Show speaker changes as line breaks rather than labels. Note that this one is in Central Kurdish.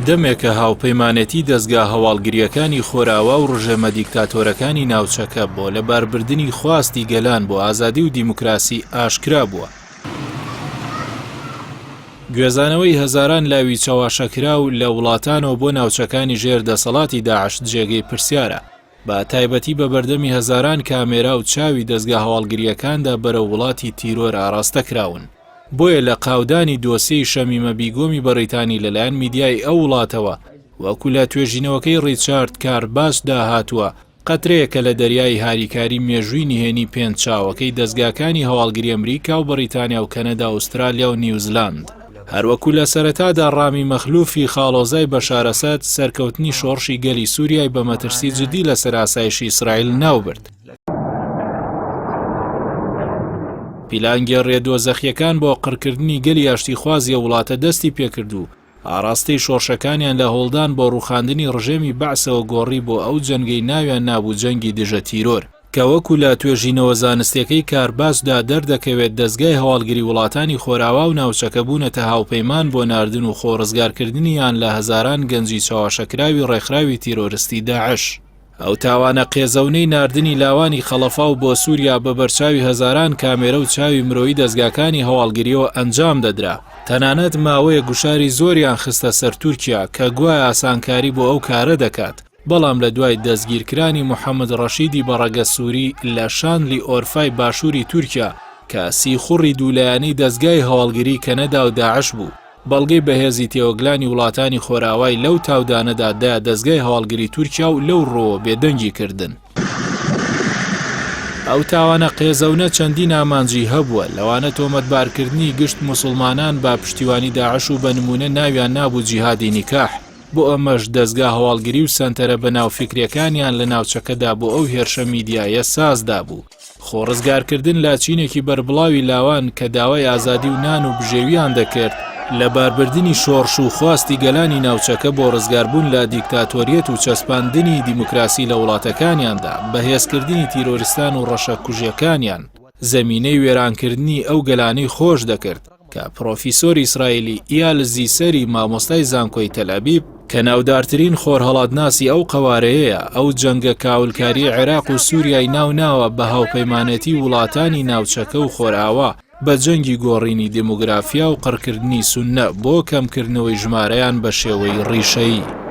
دەمێکە هاوپەیمانەتی دەستگا هەواڵگریەکانی خۆراوە و ڕژێمە دیکتاتۆرەکانی ناوچەکە بۆ لەباربردنی خواستی گەلان بۆ ئازادی و دیموکراسی ئاشکرا بووە. گوێزانەوەی هەزاران لاوی چاواشەکرا و لە وڵاتانەوە بۆ ناوچەکانی ژێر دەسەڵاتی داعش جێگەی پرسیارە، بە تایبەتی بە بەردەمی هەزاران کامێرا و چاوی دەستگا هەواڵگریەکاندا بەرەو وڵاتی تیرۆر ئاراستە کراون. بۆیە لە قاودانی دۆسیەی شەمیمە بیگۆمی بەڕیتانی لەلایەن میدیای ئەو وڵاتەوە وەکو لە توێژینەوەکەی ڕیچارد کارباسدا هاتووە، قەترەیەکە لە دەریای هاریکاری مێژووی نهێنی پێنج چاوەکەی دەستگاکانی هەواڵگری ئەمریکا و بەڕیتانیا و کەنەدا و ئوسترالیا و نیوزیلاند. هەروەکو لە سەرەتادا ڕامی مەخلوفی خاڵۆزای بەشارەسەد سەرکەوتنی شۆڕشی گەلی سووریای بە مەترسی جدی لەسەر ئاسایشی ئیسرائیل ناوبرد. پیلانگە ڕێدۆزەخیەکان بۆ قڕکردنی گەلی ئاشتیخوازیە وڵاتە دەستی پێکرد و ئاراستەی شۆڕشەکانیان لە هۆڵدان بۆ ڕووخاندنی ڕژێمی بەعسەوە گۆڕی بۆ ئەو جەنگەی ناویان نابوو جەنگی دژە تیرۆر، کە وەکو لە توێژینەوە زانستیەکەی کارباسدا دەردەکەوێت دەستگای هەواڵگری وڵاتانی خۆراوا و ناوچەکە بوونەتە هاوپەیمان بۆ ناردن و خۆڕزگارکردنیان لە هەزاران گەنجی چاواشەکراوی ڕێکخراوی تیرۆریستی داعش. ئەو تاوانە قێزەونەی ناردنی لاوانی خەڵەفاو بۆ سووریا بە بەرچاوی هەزاران کامێرە و چاوی مرۆیی دەستگاکانی هەواڵگریەوە ئەنجام دەدرا. تەنانەت ماوەیە گوشاری زۆریان خستە سەر تورکیا کە گوایە ئاسانکاری بۆ ئەو کارە دەکات، بەڵام لە دوای دەستگیرکرانی محەممەد ڕەشیدی بەڕەگە سووری لە شانلی ئۆرفای باشووری تورکیا کە سیخوڕی دوولایەنەی دەستگای هەواڵگری کەنەدا و داعش بوو، بەڵگەی بەهێزی تێوەگلانی وڵاتانی خۆراوای لەو تاودانەدادا دەستگای هەواڵگری تورکیا و لەو ڕۆوە بێدەنگی کردن. ئەو تاوانە قێزەونە چەندین ئامانجی هەبووە، لەوانە تۆمەتبارکردنی گشت موسڵمانان با پشتیوانی داعش و بە نمونە ناویان نابوو جیهادی نیکاح. بۆ ئەمەش دەستگا هەواڵگری و سەنتەرە بەناوفکریەکانیان لە ناوچەکەدا بۆ ئەو هێرشە میدیایە سازدا بوو. خۆڕزگارکردن لا چینێکی بەربڵاوی لاوان کە داوای ئازادی و نان و بژێویان دەکرد لە باربردنی شۆڕش و خواستی گەلانی ناوچەکە بۆ ڕزگاربوون لە دیکتاتۆریەت و چەسپاندنی دیموکراسی لە وڵاتەکانیاندا، بەهێزکردنی تیرۆریستان و ڕەشە کوژیەکانیان زەمینەی وێرانکردنی ئەو گەلانەی خۆش دەکرد کە پرۆفیسۆر ئیسرائیلی ئیال زیسەری مامۆستای زانکۆی تەلەبیب کە ناودارترین خۆرهەڵاتناسی ئەو قەوارەیەیە ئەو جەنگە کاولکاری عێراق و سووریای ناوناوە بە هاوپەیمانەتی وڵاتانی ناوچەکە و خۆراوە بە جەنگی گۆڕینی دموگرافیا و قڕکردنی سوننە بۆ کەمکردنەوەی ژمارەیان بە شێوەی ڕیشەیی.